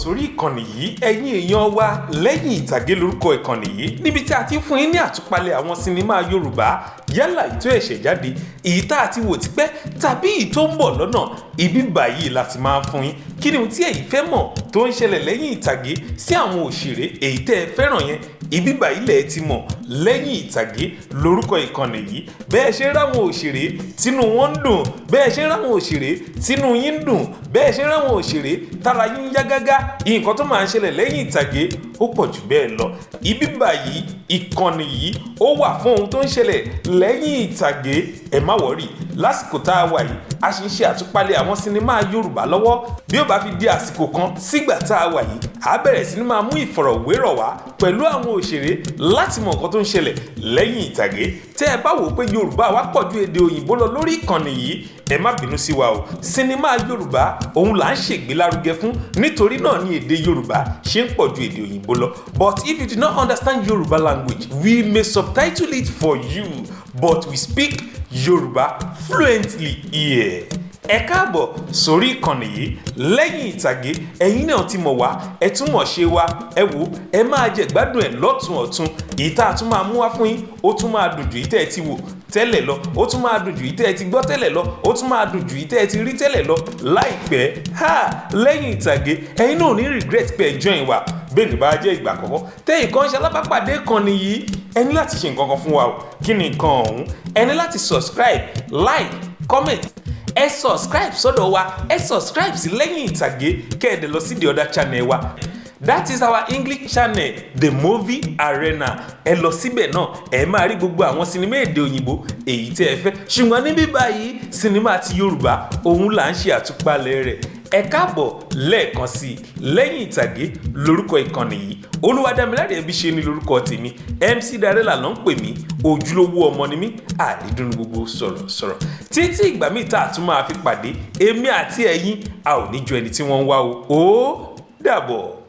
sórí ìkànnì yìí ẹ̀yin èèyàn wa Lẹ́yìn Ìtàgé lórúkọ ìkànnì yìí níbi tí a ti fún yín ní àtúpalẹ̀ àwọn sinimá Yorùbá yálà ìtó ẹ̀ṣẹ̀ jáde èyí tá a ti wò tipẹ́ tàbí èyí tó ń bọ̀ lọ́nà ibi báyìí láti máa fún yín kí ni ohun tí ẹ̀yin fẹ́ mọ̀ tó ń ṣẹlẹ̀ lẹ́yìn ìtàgé sí àwọn òṣèré èyí tẹ́ ẹ fẹ́ràn yẹn ibi báyìí lẹ̀ ti mọ̀ Lẹ́yìn Ìtàgé lórúkọ ìkànnì yìí bẹ́ẹ̀ ṣe ráwọn òṣèré tínú wọn ń dùn bẹ́ẹ̀ ṣe ráwọn òṣèré tínú yín ń dùn bẹ́ẹ̀ ṣe ráwọn òṣèré tára yín yá gágá nǹkan tó máa ń ṣẹlẹ̀ lẹ́yìn ìtàgé ó pọ̀ jù bẹ́ẹ̀ lọ ibi báyìí ìkànnì yìí ó wà fún ohun tó ń ṣẹlẹ̀ lẹ́yìn ìtàgé ẹ má wọ̀rì lásìkò tá a wà yìí a sì ń ṣe àtúpalẹ̀ àwọn sinimá Yorùbá lọ́wọ́ bí ó bá fi di àsìkò kan sígbà tá a wà yìí a bẹ̀rẹ̀ sí ní máa mú ìfọ̀rọ̀wérọ̀ wá pẹ̀lú àwọn òṣèré láti mọ nǹkan tó ń ṣẹlẹ̀ lẹ́yìn ìtàgé tẹ́ ẹ bá wò ó pé Yorùbá wa pọ̀ ju èdè òyìnbó lọ lórí ìkànnì yìí ẹ má bínú sí wa o sinimá Yorùbá òun là ń ṣègbélárugẹ fún nítorí náà ni èdè Yorùbá ṣe ń pọ̀ ju èdè òyìnbó lọ but if you do not understand Yoruba language we may subtitle it for you but we speak Yoruba fluently here. Ẹ káàbọ̀ sórí ìkànnì yìí Lẹ́yìn Ìtàgé ẹ̀yin náà ti mọ̀ wá ẹ tún mọ̀ ṣe wá ẹ wò ẹ máa jẹ gbádùn ẹ̀ lọ́tún ọ̀tún èyí tá a tún máa mú wá fún yín ó tún máa dùn jù èyí tẹ́ ẹ ti wò tẹ́lẹ̀ lọ ó tún máa dùn jù èyí tẹ́ ẹ ti gbọ́ tẹ́lẹ̀ lọ ó tún máa dùn jù èyí tẹ́ ẹ ti rí tẹ́lẹ̀ lọ láìpẹ́ Lẹ́yìn Ìtàgé ẹ̀yin náà ò ní regret pé ẹ join wa bẹ́ẹ̀ ni bá jẹ́ ìgbà àkọ́kọ́ tẹ́yìn kan ṣe alábàápàdé kan nìyí ẹ ní láti ṣe nǹkan kan fún wa o kí ni nǹkan ọ̀hún ẹ ní láti subscribe like comment ẹ subscribe sọ́dọ̀ wa ẹ subscribe sí Lẹ́yìn Ìtàgé kẹ́ẹ̀dẹ̀ lọ sí the other channel wa that is our English channel The Movie Arena ẹ lọ síbẹ̀ náà ẹ máa rí gbogbo àwọn sinimá èdè òyìnbó èyí tẹ́ ẹ fẹ́ ṣùgbọ́n níbí báyìí sinimá ti Yorùbá òun là ń ṣe àtúpalẹ̀ rẹ̀ ẹ káàbọ̀ lẹ́ẹ̀kan sí Lẹ́yìn Ìtàgé lórúkọ ìkànnì yìí Olúwadámiláre Ẹbíṣe ní lórúkọ tèmi MC Darela ló ń pè mí ojúlówó ọmọ ni mí àrídùn gbogbo sọ̀rọ̀sọ̀rọ̀ títí ìgbà míì tá a tún máa fi pàdé èmi àti ẹ̀yin a ò ní ju ẹni tí wọ́n ń wá o ó dàbọ̀.